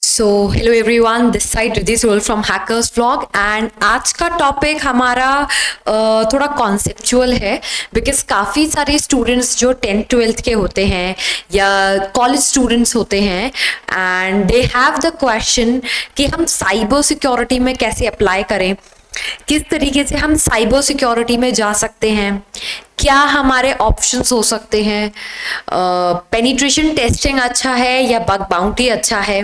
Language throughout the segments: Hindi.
So hello everyone, this side Riddhi Sol from hackers vlog and आज का टॉपिक हमारा थोड़ा कॉन्सेप्चुअल है बिकॉज काफ़ी सारे स्टूडेंट्स जो 10th-12th के होते हैं या कॉलेज स्टूडेंट्स होते हैं and they have the question कि हम साइबर सिक्योरिटी में कैसे अप्लाई करें, किस तरीके से हम साइबर सिक्योरिटी में जा सकते हैं, क्या हमारे ऑप्शंस हो सकते हैं, पेनिट्रेशन टेस्टिंग अच्छा है या बग बाउंटी अच्छा है,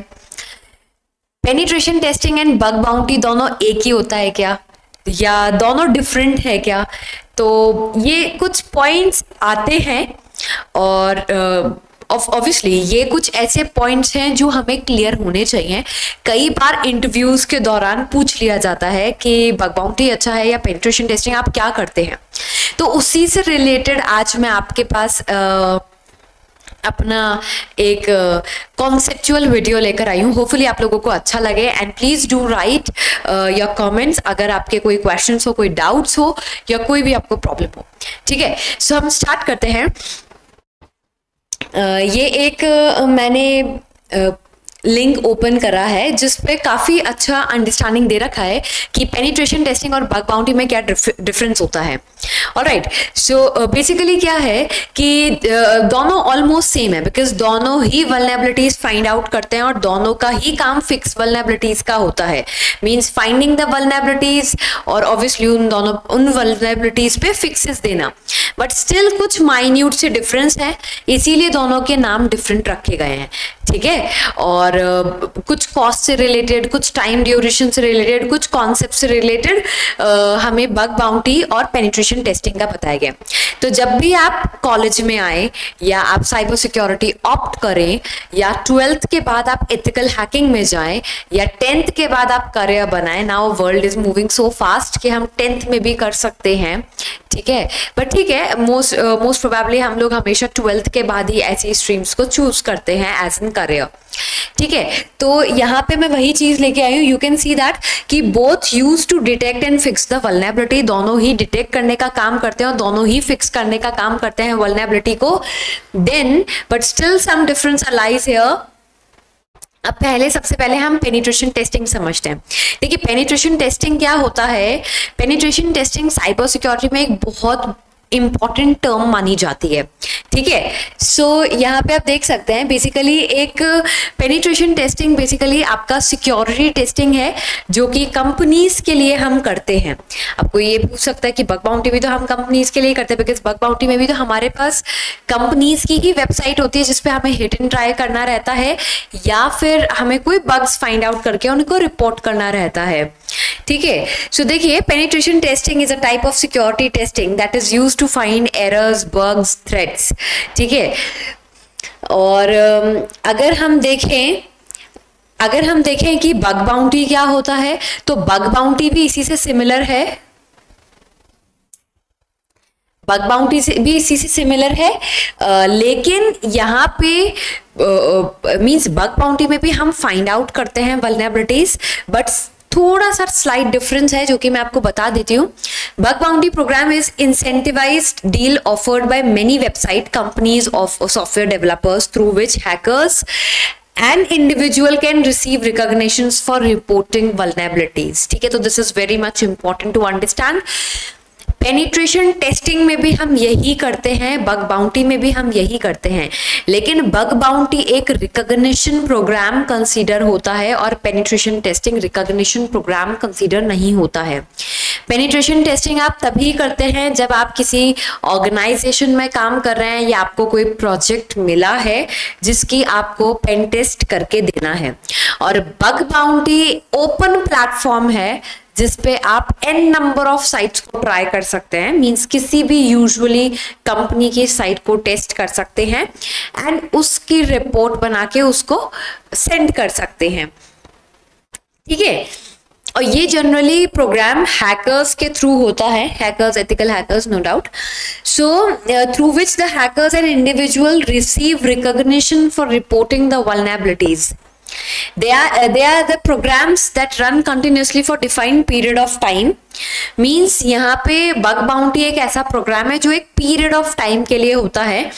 penetration testing and bug bounty दोनों एक ही होता है क्या या दोनों डिफरेंट है क्या। तो ये कुछ पॉइंट्स आते हैं और ऑब्वियसली ये कुछ ऐसे पॉइंट्स हैं जो हमें क्लियर होने चाहिए। कई बार इंटरव्यूज के दौरान पूछ लिया जाता है कि बग बाउंटी अच्छा है या पेनिट्रेशन टेस्टिंग, आप क्या करते हैं। तो उसी से रिलेटेड आज मैं आपके पास अपना एक कॉन्सेप्चुअल वीडियो लेकर आई हूँ। होपफुली आप लोगों को अच्छा लगे and please do right your comments अगर आपके कोई क्वेश्चंस हो, कोई डाउट्स हो या कोई भी आपको प्रॉब्लम हो। ठीक है, सो हम स्टार्ट करते हैं। ये एक मैंने लिंक ओपन करा है जिस पे काफ़ी अच्छा अंडरस्टैंडिंग दे रखा है कि पेनिट्रेशन टेस्टिंग और बग बाउंटी में क्या डिफरेंस होता है। ऑलराइट, सो बेसिकली क्या है कि दोनों ऑलमोस्ट सेम है बिकॉज दोनों ही वल्नरेबिलिटीज फाइंड आउट करते हैं और दोनों का ही काम फिक्स वल्नरेबिलिटीज का होता है। मींस फाइंडिंग द वल्नरेबिलिटीज और ऑब्वियसली उन वल्नरेबिलिटीज पे फिक्सेस देना, बट स्टिल कुछ माइन्यूट से डिफरेंस है, इसीलिए दोनों के नाम डिफरेंट रखे गए हैं। ठीक है, और कुछ कॉस्ट से रिलेटेड, कुछ टाइम ड्यूरेशन से रिलेटेड, कुछ कॉन्सेप्ट से रिलेटेड हमें बग बाउंटी और पेनिट्रेशन टेस्टिंग का बताया गया। तो जब भी आप कॉलेज में आए या आप साइबर सिक्योरिटी ऑप्ट करें या 12th के बाद आप एथिकल हैकिंग में जाएं या 10th के बाद आप करियर बनाएं, now world is moving so fast कि हम 10th में भी कर सकते हैं। ठीक है, बट ठीक है, मोस्ट प्रोबेबली हम लोग हमेशा 12th के बाद ही ऐसी स्ट्रीम्स को चूज करते हैं एज एन करियर। ठीक है, तो यहाँ पे मैं वही चीज लेके आई हूँ। यू कैन सी दैट कि both use to detect and fix the vulnerability, दोनों ही डिटेक्ट करने का काम करते हैं और दोनों ही फिक्स करने का काम करते हैं वल्नरेबिलिटी को। Then but still some difference arise here. अब सबसे पहले हम पेनिट्रेशन टेस्टिंग समझते हैं। देखिए, पेनिट्रेशन टेस्टिंग क्या होता है। पेनिट्रेशन टेस्टिंग साइबर सिक्योरिटी में एक बहुत इंपॉर्टेंट टर्म मानी जाती है। ठीक है, सो यहाँ पे आप देख सकते हैं बेसिकली एक पेनिट्रेशन टेस्टिंग बेसिकली आपका सिक्योरिटी टेस्टिंग है जो कि कंपनीज के लिए हम करते हैं। आपको ये पूछ सकता है कि बग बाउंटी भी तो हम कंपनीज के लिए करते हैं, बिकॉज बग बाउंटी में भी तो हमारे पास कंपनीज की ही वेबसाइट होती है जिसपे हमें हिट एंड ट्राई करना रहता है या फिर हमें कोई बग्स फाइंड आउट करके उनको रिपोर्ट करना रहता है। ठीक है, सो देखिए, penetration testing is a type of security testing that is used to find errors, bugs, threats. ठीक है, और अगर हम देखें कि बग बाउंटी क्या होता है, तो बग बाउंटी भी इसी से सिमिलर है। बग बाउंटी से भी इसी से सिमिलर है, लेकिन यहाँ पे मींस बग बाउंटी में भी हम फाइंड आउट करते हैं वल्नरेबिलिटीज, बट थोड़ा सा स्लाइट डिफरेंस है जो कि मैं आपको बता देती हूँ। Bug bounty programme is incentivised deal offered by many website companies of software developers through which hackers an individual can receive recognitions for reporting vulnerabilities। ठीक है, तो this is very much important to understand। Penetration testing में भी हम यही करते हैं, बग बाउंटी में भी हम यही करते हैं, लेकिन बग बाउंटी एक रिकॉग्निशन प्रोग्राम कंसीडर होता है और penetration testing recognition program consider नहीं होता है। पेनिट्रेशन टेस्टिंग आप तभी करते हैं जब आप किसी ऑर्गेनाइजेशन में काम कर रहे हैं या आपको कोई प्रोजेक्ट मिला है जिसकी आपको पेन टेस्ट करके देना है, और बग बाउंटी ओपन प्लेटफॉर्म है जिसपे आप n नंबर ऑफ साइट्स को ट्राई कर सकते हैं। मींस किसी भी यूजुअली कंपनी की साइट को टेस्ट कर सकते हैं एंड उसकी रिपोर्ट बना के उसको सेंड कर सकते हैं। ठीक है, और ये जनरली प्रोग्राम हैकर्स के थ्रू होता है, hackers, ethical hackers, no doubt. So through which the hackers and individual receive recognition for reporting the vulnerabilities. They are the programs that run continuously for defined period of time। Means यहाँ पे bug bounty एक ऐसा प्रोग्राम है जो एक period of time के लिए होता है।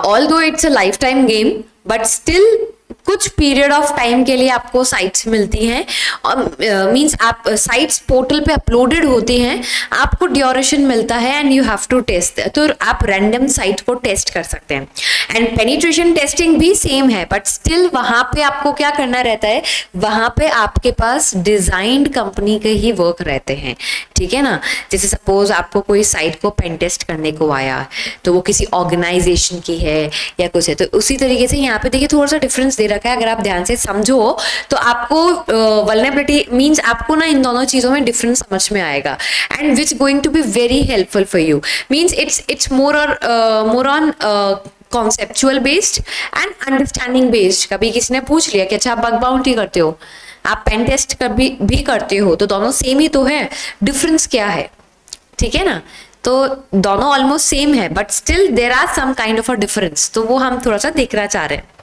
Although it's a lifetime game, but still कुछ पीरियड ऑफ टाइम के लिए आपको साइट्स मिलती हैं और मींस आप साइट्स पोर्टल पे अपलोडेड होती हैं, आपको ड्यूरेशन मिलता है and you have to test, तो आप रैंडम साइट को टेस्ट कर सकते हैं। एंड पेनिट्रेशन टेस्टिंग भी सेम है, बट स्टिल वहां पे आपको क्या करना रहता है, वहां पे आपके पास डिजाइन्ड कंपनी के ही वर्क रहते हैं, ठीक है ना। जैसे सपोज आपको कोई साइट को पेन टेस्ट करने को आया तो वो किसी ऑर्गेनाइजेशन की है या कुछ है, तो उसी तरीके से यहाँ पे देखिए थोड़ा सा डिफरेंस दे रखा है, अगर आप ध्यान से समझो तो आपको वल्नरेबिलिटी मींस आपको ना इन दोनों चीजों में डिफरेंस समझ में आएगा and which going to be very helpful for you. Means it's more on conceptual based and understanding based. कभी किसी ने पूछ लिया कि अच्छा आप बग बाउंटी करते हो, आप पेन टेस्ट कभी भी करते हो, तो दोनों सेम ही तो है, डिफरेंस क्या है, ठीक है ना। तो दोनों ऑलमोस्ट सेम है but still there are some kind of a difference, तो वो हम थोड़ा सा देखना चाह रहे हैं।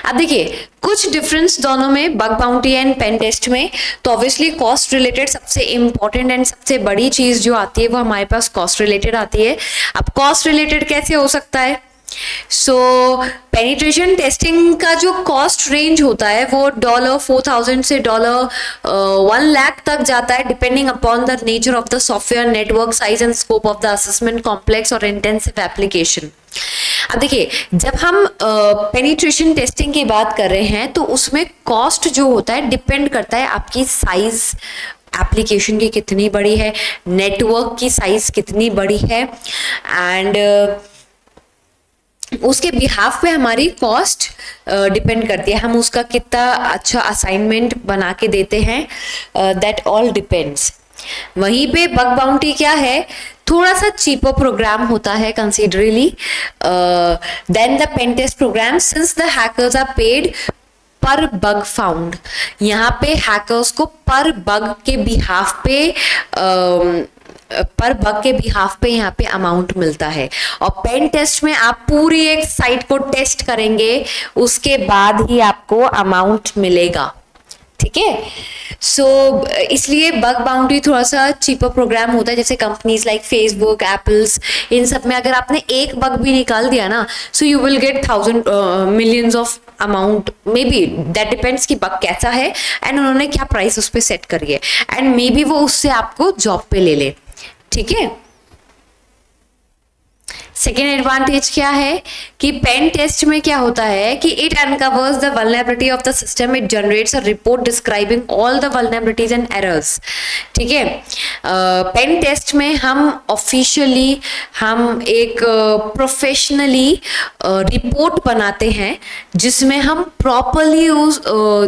अब देखिए कुछ डिफरेंस दोनों में, bug bounty and pen test में। तो ऑब्वियसली कॉस्ट रिलेटेड सबसे इंपॉर्टेंट एंड सबसे बड़ी चीज जो आती है वो हमारे पास कॉस्ट रिलेटेड आती है। अब कॉस्ट रिलेटेड कैसे हो सकता है, सो पेनिट्रेशन टेस्टिंग का जो कॉस्ट रेंज होता है वो $4,000 से $1 लाख तक जाता है, depending upon the nature of the software, network size and scope of the assessment complex और इंटेंसिव एप्लीकेशन। अब देखिए जब हम पेनिट्रेशन टेस्टिंग की बात कर रहे हैं तो उसमें कॉस्ट जो होता है डिपेंड करता है आपकी साइज, एप्लीकेशन की कितनी बड़ी है, नेटवर्क की साइज कितनी बड़ी है, एंड उसके बिहाफ पे हमारी कॉस्ट डिपेंड करती है, हम उसका कितना अच्छा असाइनमेंट बना के देते हैं, दैट ऑल डिपेंड्स। वहीं पे बग बाउंटी क्या है, थोड़ा सा चीपर प्रोग्राम होता है considerably than the pen test program, since the hackers are paid per bug found. यहाँ पे हैकर्स को पर बग के बिहाफ पे यहाँ पे अमाउंट मिलता है, और पेन टेस्ट में आप पूरी एक साइट को टेस्ट करेंगे उसके बाद ही आपको अमाउंट मिलेगा, ठीक है। सो इसलिए बग बाउंटी थोड़ा सा चीपर प्रोग्राम होता है। जैसे कंपनीज लाइक फेसबुक, एप्पल्स, इन सब में अगर आपने एक बग भी निकाल दिया ना, so you will get millions of amount, may be that depends कि बग कैसा है एंड उन्होंने क्या प्राइस उस पर सेट करी है, एंड मे बी वो उससे आपको जॉब पे ले ले, ठीक है। सेकेंड एडवांटेज क्या है कि पेन टेस्ट में क्या होता है कि it uncovers the vulnerability of the system, it generates a report describing all the vulnerabilities and errors, ठीक है। पेन टेस्ट में हम ऑफिशियली हम एक प्रोफेशनली रिपोर्ट बनाते हैं जिसमें हम प्रॉपरली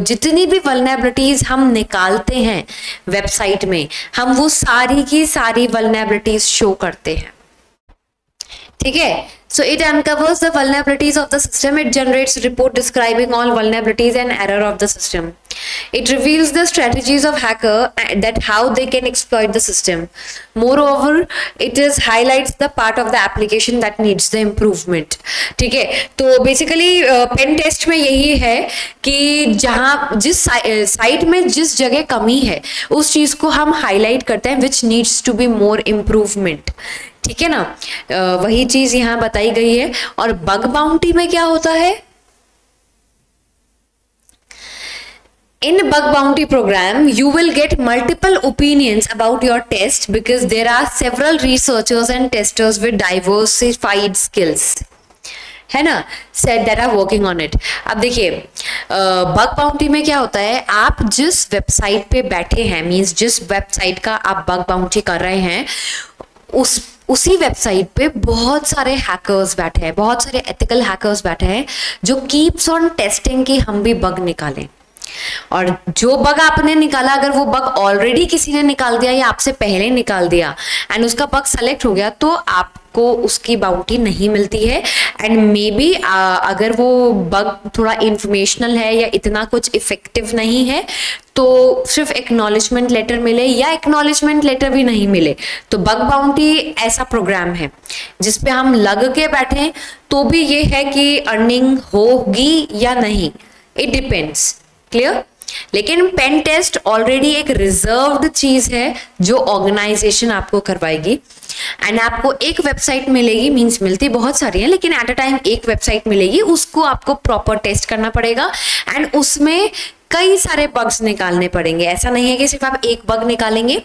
जितनी भी वल्नरेबिलिटीज हम निकालते हैं वेबसाइट में, हम वो सारी की सारी वल्नरेबिलिटीज शो करते हैं, ठीक है। So it uncovers the vulnerabilities of the system. It generates report describing all vulnerabilities and error of the system. It reveals the strategies of hacker that how they can exploit the system. Moreover, it highlights the part of the application that needs the improvement. ठीक है, तो basically पेन टेस्ट में यही है कि जहाँ जिस साइट में जिस जगह कमी है उस चीज को हम हाईलाइट करते हैं which needs to be more improvement, ठीक है ना। वही चीज यहाँ बताई गई है। और बग बाउंटी में क्या होता है, in bug bounty program you will get multiple opinions about your test because there are several researchers and testers with diversified skills, है ना, said that are working on it। अब देखिए बग बाउंटी में क्या होता है, आप जिस वेबसाइट पे बैठे हैं, मींस जिस वेबसाइट का आप बग बाउंटी कर रहे हैं, उसी वेबसाइट पे बहुत सारे हैकर्स बैठे हैं, बहुत सारे एथिकल हैकर्स बैठे हैं जो कीप्स ऑन टेस्टिंग कि हम भी बग निकालें। और जो बग आपने निकाला, अगर वो बग ऑलरेडी किसी ने निकाल दिया या आपसे पहले निकाल दिया एंड उसका बग सेलेक्ट हो गया, तो आपको उसकी बाउंटी नहीं मिलती है। एंड मे बी अगर वो बग थोड़ा इंफॉर्मेशनल है या इतना कुछ इफेक्टिव नहीं है तो सिर्फ एक्नॉलेजमेंट लेटर मिले या एक्नॉलेजमेंट लेटर भी नहीं मिले। तो बग बाउंटी ऐसा प्रोग्राम है जिसपे हम लग के बैठे तो भी ये है कि अर्निंग होगी या नहीं, इट डिपेंड्स, क्लियर। लेकिन पेन टेस्ट ऑलरेडी एक रिजर्व्ड चीज है जो ऑर्गेनाइजेशन आपको करवाएगी। एंड आपको एक वेबसाइट मिलेगी, मींस मिलती बहुत सारी है लेकिन एट अ टाइम एक वेबसाइट मिलेगी, उसको आपको प्रॉपर टेस्ट करना पड़ेगा एंड उसमें कई सारे बग्स निकालने पड़ेंगे। ऐसा नहीं है कि सिर्फ आप एक बग निकालेंगे,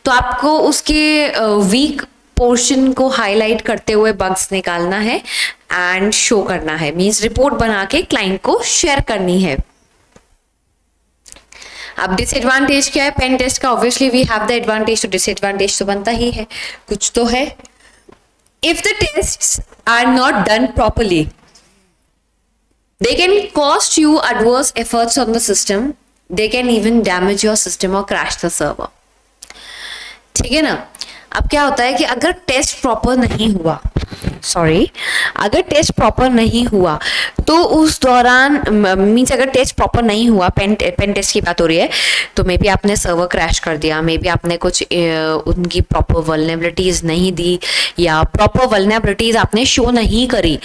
तो आपको उसके वीक पोर्शन को हाईलाइट करते हुए बग्स निकालना है एंड शो करना है, मींस रिपोर्ट बना के क्लाइंट को शेयर करनी है। अब डिसएडवांटेज क्या है पेन टेस्ट का? Obviously we have the advantage, तो डिसएडवांटेज तो बनता ही है, कुछ तो है। If the tests are not done properly, they can cost you adverse efforts on the system, they can even damage your system or crash the server। ठीक है ना? अब क्या होता है कि अगर टेस्ट प्रॉपर नहीं हुआ, अगर टेस्ट प्रॉपर नहीं हुआ तो उस दौरान मीन्स अगर टेस्ट प्रॉपर नहीं हुआ, पेन टेस्ट की बात हो रही है, तो मे बी आपने सर्वर क्रैश कर दिया, मे बी आपने कुछ उनकी प्रॉपर वल्नरेबिलिटीज नहीं दी या प्रॉपर वल्नरेबिलिटीज आपने शो नहीं करी,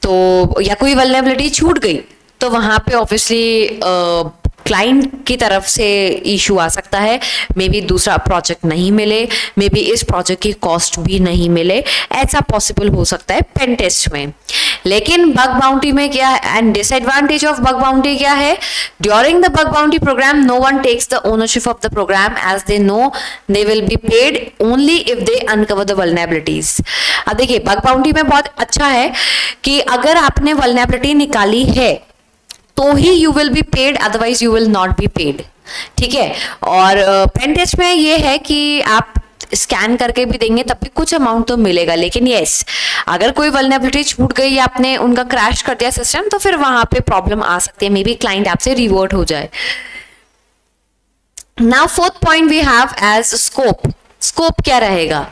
तो या कोई वल्नरेबिलिटी छूट गई, तो वहां पे ऑब्वियसली क्लाइंट की तरफ से इशू आ सकता है, मे बी दूसरा प्रोजेक्ट नहीं मिले, मे बी इस प्रोजेक्ट की कॉस्ट भी नहीं मिले, ऐसा पॉसिबल हो सकता है पेन टेस्ट में। लेकिन बग बाउंटी में क्या है and disadvantage of bug bounty क्या है? During the bug bounty program no one takes the ownership of the program as they know they will be paid only if they uncover the vulnerabilities. अब देखिए बग बाउंटी में बहुत अच्छा है कि अगर आपने वल्नरेबिलिटी निकाली है तो ही you will be paid, otherwise you will not be paid. ठीक है, और पेन टेस्ट में ये है कि आप स्कैन करके भी देंगे तब भी कुछ अमाउंट तो मिलेगा, लेकिन यस अगर कोई वल्नरेबिलिटी छूट गई या आपने उनका क्रैश कर दिया सिस्टम, तो फिर वहां पे प्रॉब्लम आ सकती है, मे बी क्लाइंट आपसे रिवर्ट हो जाए। Now fourth point we have as scope. Scope क्या रहेगा?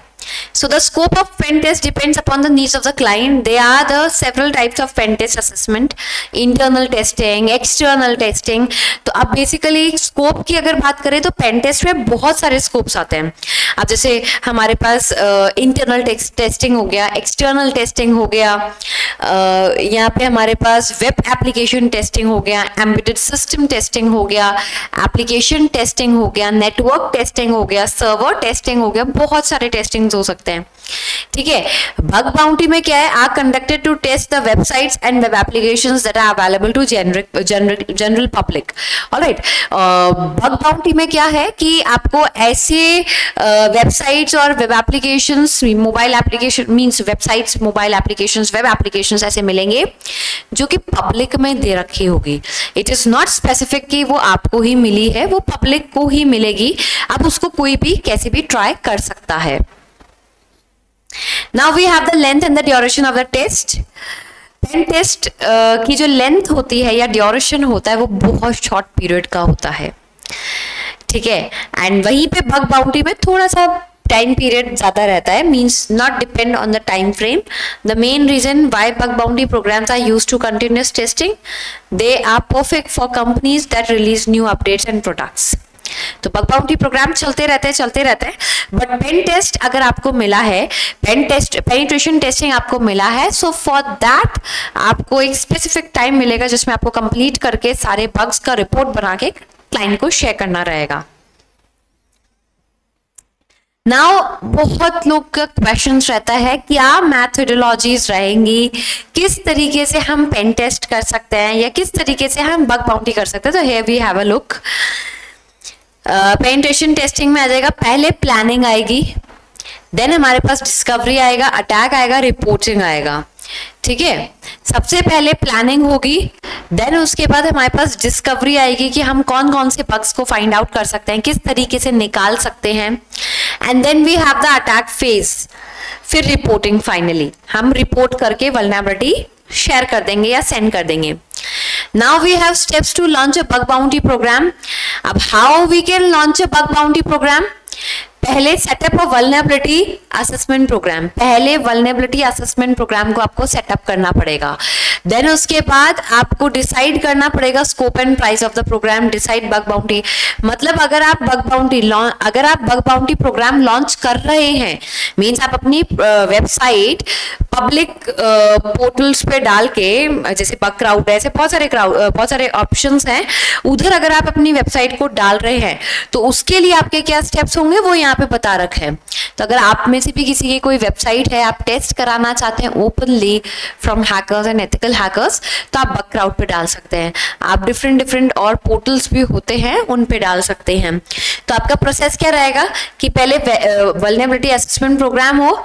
So the scope of pen test depends upon the needs of the client. There are the several types of pen test assessment, internal testing, external testing। तो अब बेसिकली स्कोप की अगर बात करें तो पेन टेस्ट में बहुत सारे स्कोप्स आते हैं। अब जैसे हमारे पास इंटरनल टेस्टिंग हो गया, एक्सटर्नल टेस्टिंग हो गया, यहाँ पे हमारे पास वेब एप्लीकेशन टेस्टिंग हो गया, एम्बेडेड सिस्टम टेस्टिंग हो गया, एप्लीकेशन टेस्टिंग हो गया, नेटवर्क टेस्टिंग हो गया, सर्वर टेस्टिंग हो गया, बहुत सारे टेस्टिंग हो सकते हैं। ठीक है, बग बाउंटी में क्या है? Are conducted to test the websites and web applications that are available to general public. Alright, bug bounty में क्या है कि आपको ऐसे वेबसाइट्स और web applications, mobile application means websites, mobile applications, web applications ऐसे मिलेंगे जो कि पब्लिक में दे रखी होगी। इट इज नॉट स्पेसिफिक कि वो आपको ही मिली है, वो पब्लिक को ही मिलेगी, अब उसको कोई भी कैसे भी ट्राई कर सकता है। Now we have the length and the duration of the test। Pen test की जो लेंथ होती है या ड्यूरेशन होता है वो बहुत शॉर्ट पीरियड का होता है। ठीक है, एंड वहीं पे बग बाउंटी में थोड़ा सा टाइम पीरियड ज्यादा रहता है, means not depend on the time frame. The main reason why bug bounty programs are used to continuous testing, they are perfect for companies that release new updates and products. तो बग बाउंटी प्रोग्राम चलते रहते हैं, बट पेन टेस्ट अगर आपको मिला है, पेनिट्रेशन टेस्टिंग आपको मिला है, सो फॉर दैट आपको एक स्पेसिफिक टाइम मिलेगा जिसमें आपको कंप्लीट करके सारे बग्स का रिपोर्ट बना के क्लाइंट को शेयर करना रहेगा। नाउ बहुत लोग का क्वेश्चन रहता है क्या मैथोडोलॉजीज रहेंगी, किस तरीके से हम पेन टेस्ट कर सकते हैं या किस तरीके से हम बग बाउंटी कर सकते हैं। तो here we have a look. Penetration testing में आ जाएगा, पहले प्लानिंग आएगी, देन हमारे पास डिस्कवरी आएगा, अटैक आएगा, रिपोर्टिंग आएगा। ठीक है, सबसे पहले प्लानिंग होगी, देन उसके बाद हमारे पास डिस्कवरी आएगी कि हम कौन कौन से बग्स को फाइंड आउट कर सकते हैं, किस तरीके से निकाल सकते हैं, and then we have the attack phase, फिर रिपोर्टिंग। फाइनली हम रिपोर्ट करके वल्नरेबिलिटी शेयर कर देंगे या सेंड कर देंगे। Now we have steps to launch a bug bounty program। अब how we can launch a bug bounty program? पहले setup of vulnerability assessment program, पहले वल्नरेबिलिटी असेसमेंट प्रोग्राम को आपको सेटअप करना पड़ेगा। देन उसके बाद आपको डिसाइड करना पड़ेगा scope and price of the program, decide bug bounty. मतलब अगर आप बग बाउंटी प्रोग्राम लॉन्च कर रहे हैं, मीन्स आप अपनी वेबसाइट पब्लिक पोर्टल्स पे डाल के, जैसे बग क्राउड है, ऐसे बहुत सारे ऑप्शंस हैं, उधर अगर आप अपनी वेबसाइट को डाल रहे हैं तो उसके लिए आपके क्या स्टेप्स होंगे वो यहाँ पे बता रखे हैं। तो अगर आप में से भी किसी की कोई वेबसाइट है, आप टेस्ट कराना चाहते हैं openly from hackers and ethical hackers, तो आप बग क्राउड पे डाल सकते हैं। आप डिफरेंट और पोर्टल्स भी होते हैं उन पे डाल सकते हैं। तो आपका प्रोसेस क्या रहेगा कि पहले वल्नरेबिलिटी असेसमेंट प्रोग्राम हो,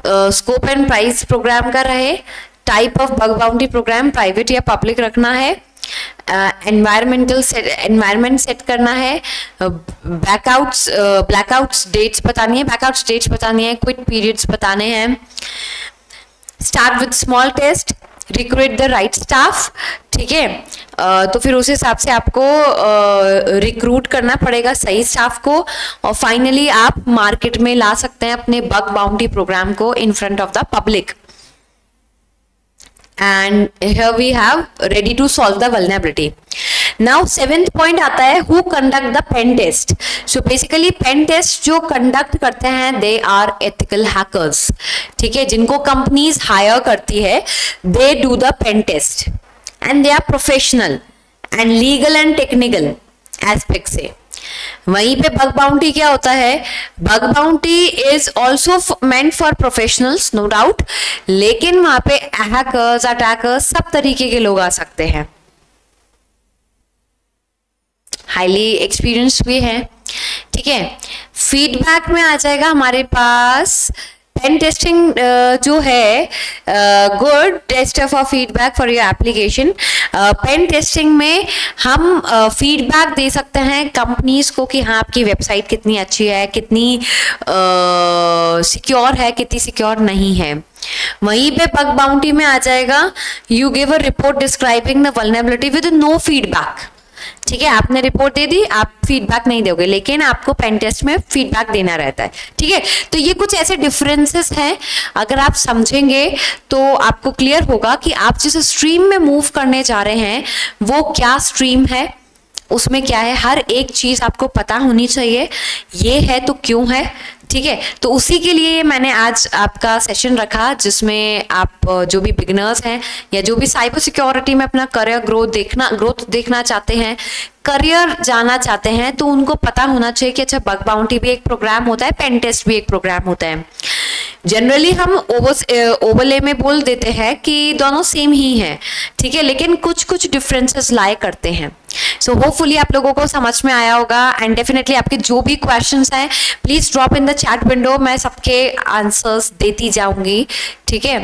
स्कोप एंड प्राइस प्रोग्राम का रहे, type of bug bounty programme private या पब्लिक रखना है, एनवायरमेंट सेट करना है, ब्लैकआउट्स डेट्स बतानी है, क्विट पीरियड्स बताने हैं, start with small test, recruit the right staff, ठीक है। तो फिर उस हिसाब से आपको रिक्रूट करना पड़ेगा सही स्टाफ को, और फाइनली आप मार्केट में ला सकते हैं अपने बग बाउंटी प्रोग्राम को in front of the public. And here we have ready to solve the vulnerability. Now 7th point आता है who conduct the pen test. So basically pen test जो conduct करते हैं they are ethical hackers, ठीक है, जिनको कंपनीज हायर करती है, they do the pen test and they are professional and legal and technical aspect से। वहीं पे बग बाउंटी क्या होता है, bug bounty is also meant for professionals no doubt, लेकिन वहां पे हैकर्स, अटैकर्स, सब तरीके के लोग आ सकते हैं, हाईली एक्सपीरियंस भी है, ठीक है। फीडबैक में आ जाएगा हमारे पास पेन टेस्टिंग जो है, good test for feedback for your application. Pen testing में हम फीडबैक दे सकते हैं कंपनीज को कि हाँ आपकी वेबसाइट कितनी अच्छी है, कितनी सिक्योर है, कितनी सिक्योर नहीं है। वहीं पे बग बाउंटी में आ जाएगा you give a report describing the vulnerability with no feedback, ठीक है, आपने रिपोर्ट दे दी, आप फीडबैक नहीं दोगे, लेकिन आपको पेन टेस्ट में फीडबैक देना रहता है, ठीक है। तो ये कुछ ऐसे डिफरेंसेस हैं, अगर आप समझेंगे तो आपको क्लियर होगा कि आप जिस स्ट्रीम में मूव करने जा रहे हैं वो क्या स्ट्रीम है, उसमें क्या है, हर एक चीज आपको पता होनी चाहिए, ये है तो क्यों है, ठीक है। तो उसी के लिए मैंने आज आपका सेशन रखा, जिसमें आप जो भी बिगिनर्स हैं या जो भी साइबर सिक्योरिटी में अपना करियर ग्रोथ देखना चाहते हैं, करियर जाना चाहते हैं, तो उनको पता होना चाहिए कि अच्छा बग बाउंटी भी एक प्रोग्राम होता है, पेन टेस्ट भी एक प्रोग्राम होता है। जनरली हम ओवरले में बोल देते हैं कि दोनों सेम ही हैं, ठीक है, लेकिन कुछ डिफरेंसेस लाए करते हैं। सो होपफुली आप लोगों को समझ में आया होगा, एंड डेफिनेटली आपके जो भी क्वेश्चंस हैं please drop in the chat window, मैं सबके आंसर्स देती जाऊंगी, ठीक है।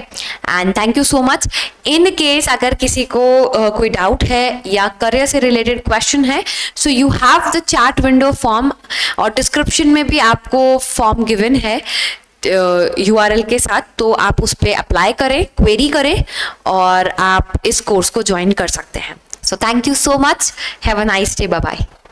And thank you so much. In case अगर किसी को कोई डाउट है या करियर से रिलेटेड क्वेश्चन है, so you have the chat window form, और डिस्क्रिप्शन में भी आपको फॉर्म गिवन है URL के साथ, तो आप उस पर अप्लाई करें, क्वेरी करें, और आप इस कोर्स को ज्वाइन कर सकते हैं। So thank you so much. Have a nice day. Bye bye.